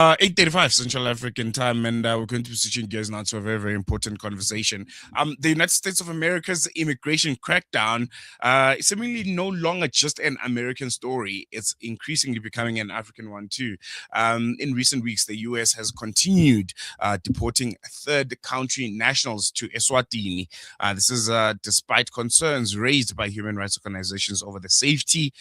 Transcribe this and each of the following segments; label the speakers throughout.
Speaker 1: 8:35 Central African time, and we're going to be switching gears now to a very, very important conversation. The United States of America's immigration crackdown is seemingly no longer just an American story. It's increasingly becoming an African one too. In recent weeks, the U.S. has continued deporting third country nationals to Eswatini. This is despite concerns raised by human rights organizations over the safety,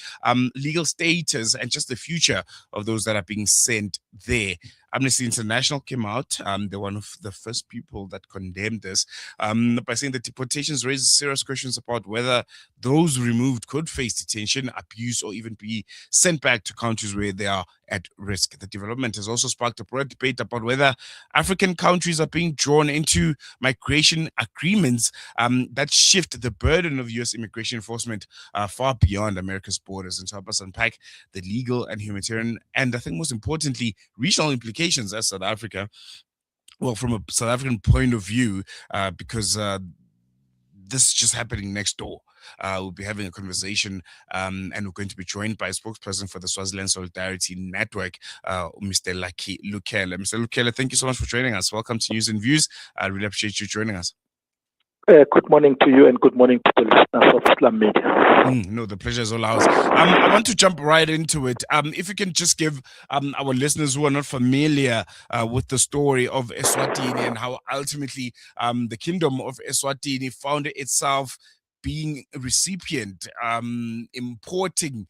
Speaker 1: legal status, and just the future of those that are being sent there. Amnesty International came out. They're one of the first people that condemned this by saying that deportations raises serious questions about whether those removed could face detention, abuse, or even be sent back to countries where they are at risk. The development has also sparked a broad debate about whether African countries are being drawn into migration agreements that shift the burden of U.S. immigration enforcement far beyond America's borders. And to help us unpack the legal and humanitarian, and I think most importantly, regional implications as South Africa, well, from a South African point of view, because this is just happening next door. We'll be having a conversation, and we're going to be joined by a spokesperson for the Swaziland Solidarity Network, Mr. Lukhele. Mr. Lukhele, thank you so much for joining us. Welcome to News and Views. I really appreciate you joining us.
Speaker 2: Good morning to you and good morning to the listeners of Islam Media.
Speaker 1: No, the pleasure is all ours. I want to jump right into it. If you can just give our listeners who are not familiar with the story of Eswatini and how ultimately the kingdom of Eswatini found itself being a recipient, importing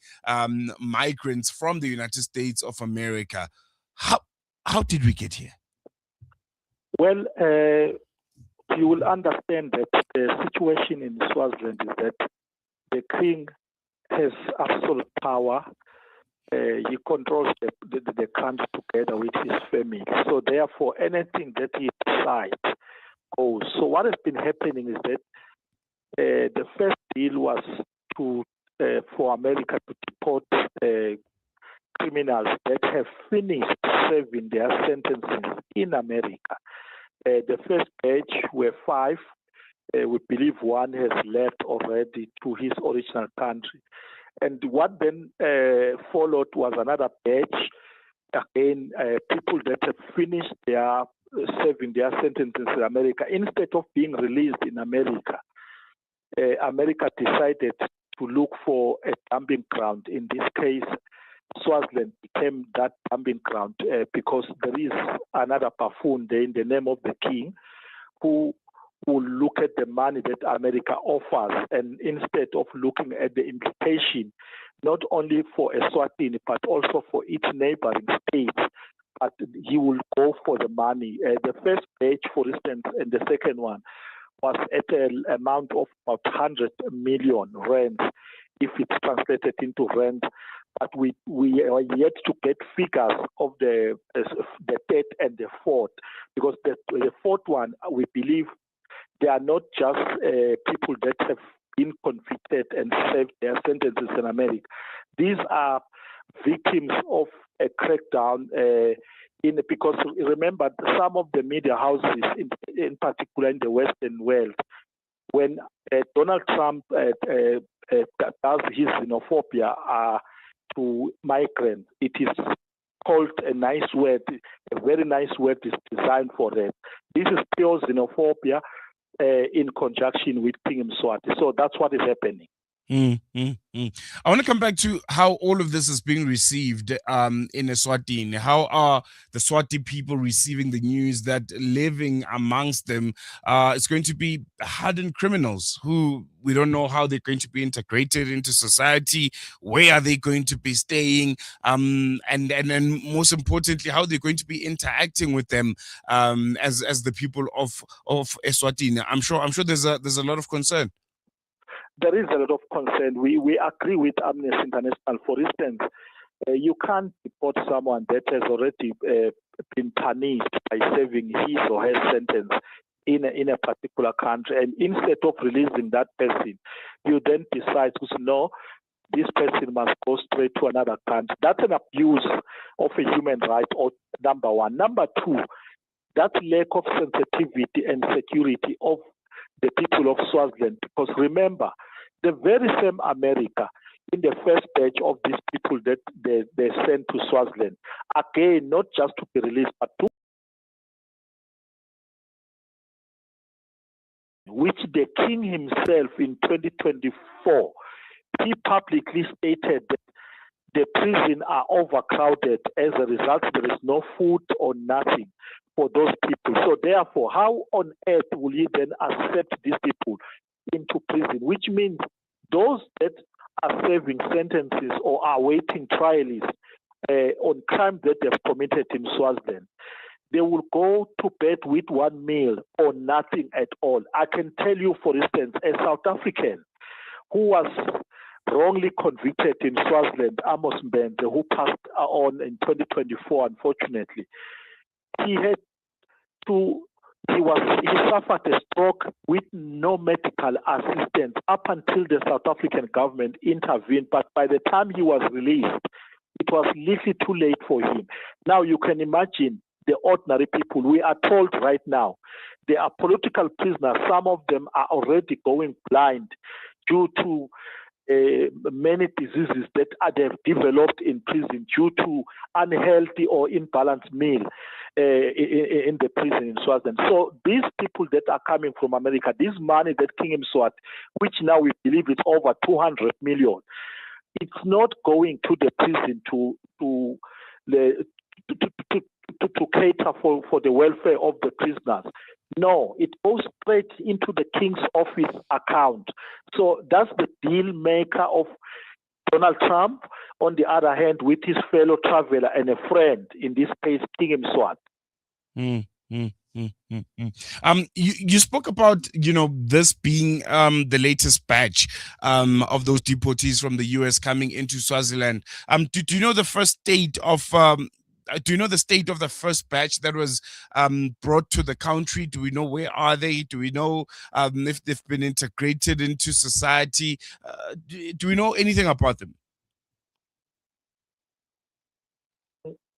Speaker 1: migrants from the United States of America. How did we get here?
Speaker 2: Well, you will understand that the situation in Swaziland is that the king has absolute power. He controls the country together with his family. So therefore, anything that he decides goes. So what has been happening is that the first deal was for America to deport criminals that have finished serving their sentences in America. The first batch were 5. We believe one has left already to his original country. And what then followed was another batch, again, people that have finished their serving their sentences in America. Instead of being released in America, America decided to look for a dumping ground. In this case, Swaziland became that dumping ground because there is another buffoon there in the name of the king who will look at the money that America offers, and instead of looking at the implication, not only for Eswatini, but also for its neighboring states, but he will go for the money. The first batch, for instance, and the second one was at an amount of about 100 million rands, if it's translated into rand. But we are yet to get figures of the third and the fourth, because the fourth one, we believe they are not just people that have been convicted and served their sentences in America. These are victims of a crackdown because remember, some of the media houses, in particular in the Western world, when Donald Trump does his xenophobia to migrants, it is called a nice word, a very nice word is designed for that. This is pure xenophobia in conjunction with King Mswati. So that's what is happening.
Speaker 1: I want to come back to how all of this is being received in Eswatini. How are the Swati people receiving the news that living amongst them is going to be hardened criminals who we don't know how they're going to be integrated into society, where are they going to be staying, and most importantly, how they're going to be interacting with them as the people of Eswatini. I'm sure there's a lot of concern.
Speaker 2: There is a lot of concern. We agree with Amnesty International. For instance, you can't deport someone that has already been punished by serving his or her sentence in a particular country. And instead of releasing that person, you then decide to say, no, this person must go straight to another country. That's an abuse of a human right, number one. Number two, that lack of sensitivity and security of the people of Swaziland. Because remember, the very same America in the first batch of these people that they sent to Swaziland. Again, not just to be released, but to which the king himself in 2024, he publicly stated that the prisons are overcrowded. As a result, there is no food or nothing for those people. So therefore, how on earth will he then accept these people into prison? Which means those that are serving sentences or are waiting trials on crimes that they've committed in Swaziland, they will go to bed with one meal or nothing at all. I can tell you, for instance, a South African who was wrongly convicted in Swaziland, Amos Mbende, who passed on in 2024, unfortunately, he suffered a stroke with no medical assistance up until the South African government intervened. But by the time he was released, it was little too late for him. Now you can imagine the ordinary people. We are told right now they are political prisoners. Some of them are already going blind due to many diseases that they have developed in prison due to unhealthy or imbalanced meal in the prison in Swaziland. So these people that are coming from America, this money that King Mswati, which now we believe is over 200 million, it's not going to the prison to cater for the welfare of the prisoners. No, it goes straight into the king's office account. So that's the deal maker of Donald Trump, on the other hand, with his fellow traveler and a friend, in this case, King Mswati.
Speaker 1: You spoke about, this being the latest batch of those deportees from the US coming into Swaziland. Do you know the first state of do you know the state of the first batch that was brought to the country? Do we know where are they? Do we know if they've been integrated into society? Do we know anything about them?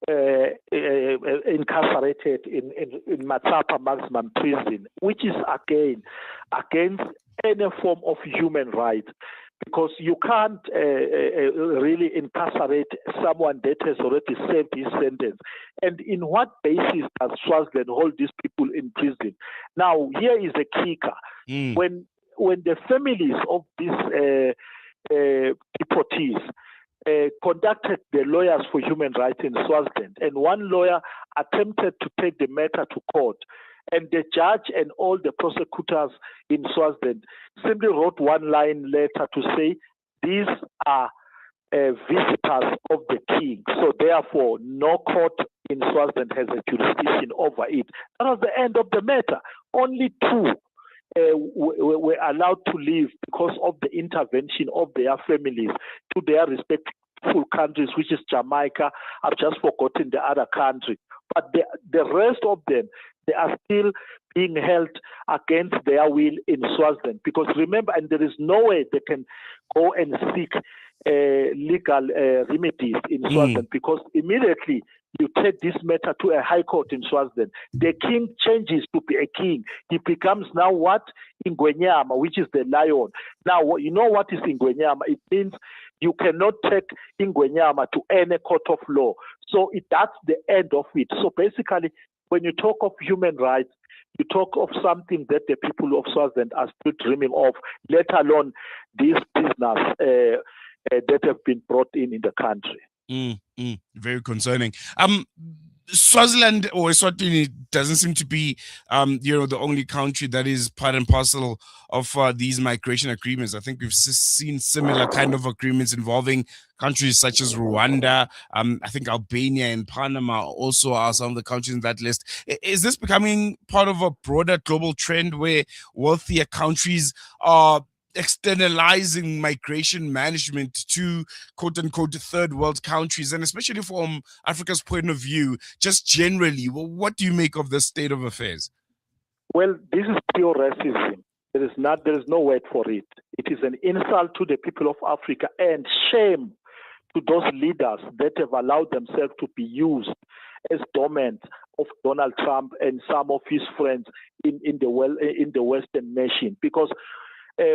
Speaker 2: Incarcerated in Matsapa maximum prison, which is again against any form of human rights, because you can't really incarcerate someone that has already served his sentence. And in what basis does Swaziland hold these people in prison? Now, here is a kicker. When the families of these deportees conducted the Lawyers for Human Rights in Swaziland, and one lawyer attempted to take the matter to court, and the judge and all the prosecutors in Swaziland simply wrote one line letter to say these are visitors of the king, so therefore no court in Swaziland has a jurisdiction over it. That was the end of the matter. Only two were allowed to leave because of the intervention of their families to their respective countries, which is Jamaica. I've just forgotten the other country. But the rest of them, they are still being held against their will in Swaziland. Because remember, and there is no way they can go and seek legal remedies in Swaziland, because immediately you take this matter to a high court in Swaziland, the king changes to be a king. He becomes now what? Ingwenyama, which is the lion. Now, you know what is Ingwenyama? It means you cannot take Ingwenyama to any court of law. So that's the end of it. So basically, when you talk of human rights, you talk of something that the people of Swaziland are still dreaming of, let alone these prisoners that have been brought in the country.
Speaker 1: Very concerning. Swaziland or Eswatini doesn't seem to be, the only country that is part and parcel of these migration agreements. I think we've seen similar kind of agreements involving countries such as Rwanda. I think Albania and Panama also are some of the countries in that list. Is this becoming part of a broader global trend where wealthier countries are externalizing migration management to quote unquote third world countries, and especially from Africa's point of view, just generally, what do you make of this state of affairs?
Speaker 2: Well, this is pure racism. There is no word for it. It is an insult to the people of Africa and shame to those leaders that have allowed themselves to be used as doormen of Donald Trump and some of his friends in the Western nation. Because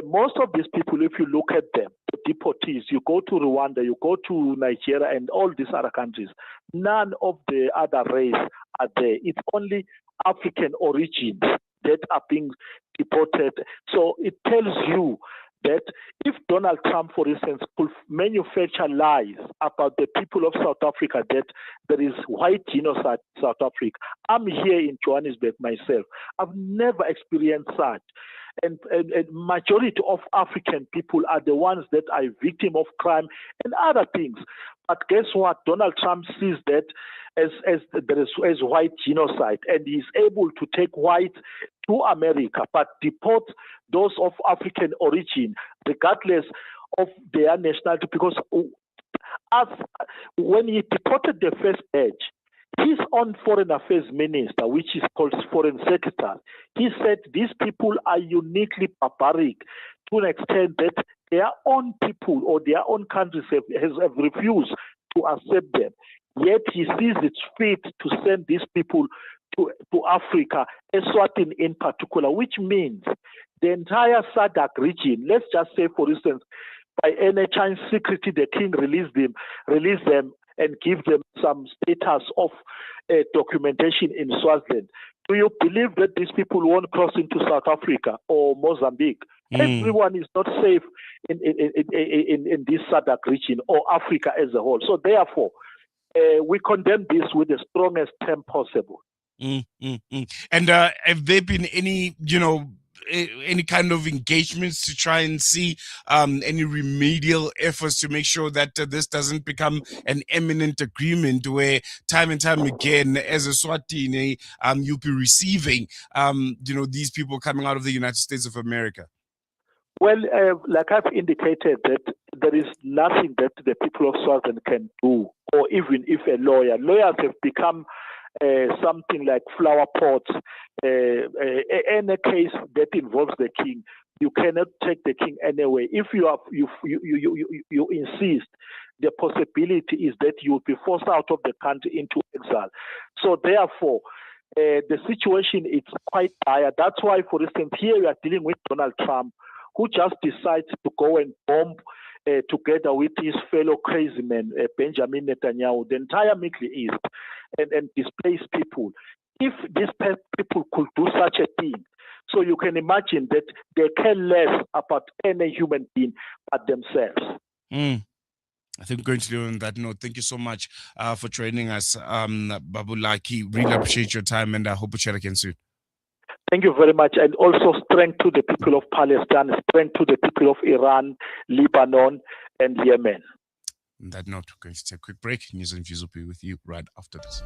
Speaker 2: most of these people, if you look at them, the deportees, you go to Rwanda, you go to Nigeria and all these other countries, none of the other race are there. It's only African origins that are being deported. So it tells you that if Donald Trump, for instance, could manufacture lies about the people of South Africa, that there is white genocide in South Africa. I'm here in Johannesburg myself. I've never experienced such. And majority of African people are the ones that are victim of crime and other things. But guess what? Donald Trump sees that as white genocide, and he's able to take whites to America, but deport those of African origin, regardless of their nationality. Because when he deported the first batch, his own foreign affairs minister, which is called foreign secretary, he said these people are uniquely barbaric to an extent that their own people or their own countries have refused to accept them. Yet he sees it fit to send these people to Africa, Eswatini in particular, which means the entire SADC region, let's just say, for instance, by any chance secretly the king release them and give them some status of documentation in Swaziland. Do you believe that these people won't cross into South Africa or Mozambique? Everyone is not safe in this SADC region or Africa as a whole. So therefore, we condemn this with the strongest term possible.
Speaker 1: And have there been any, any kind of engagements to try and see any remedial efforts to make sure that this doesn't become an imminent agreement where time and time again, as a Eswatini, you'll be receiving, these people coming out of the United States of America?
Speaker 2: Well, like I've indicated, that there is nothing that the people of Swaziland can do, or even if lawyers have become something like flower pots. Any case that involves the king, you cannot take the king anyway. If you insist, the possibility is that you will be forced out of the country into exile. So therefore, the situation is quite dire. That's why, for instance, here we are dealing with Donald Trump, who just decides to go and bomb together with his fellow crazy man, Benjamin Netanyahu, the entire Middle East, and displace people. If these people could do such a thing, so you can imagine that they care less about any human being but themselves.
Speaker 1: I think we're going to do on that note. Thank you so much for joining us, Babulaki. Really appreciate your time, and I hope we chat again soon.
Speaker 2: Thank you very much, and also strength to the people of Palestine, strength to the people of Iran, Lebanon, and Yemen.
Speaker 1: On that note, we're going to take a quick break. News and views will be with you right after this.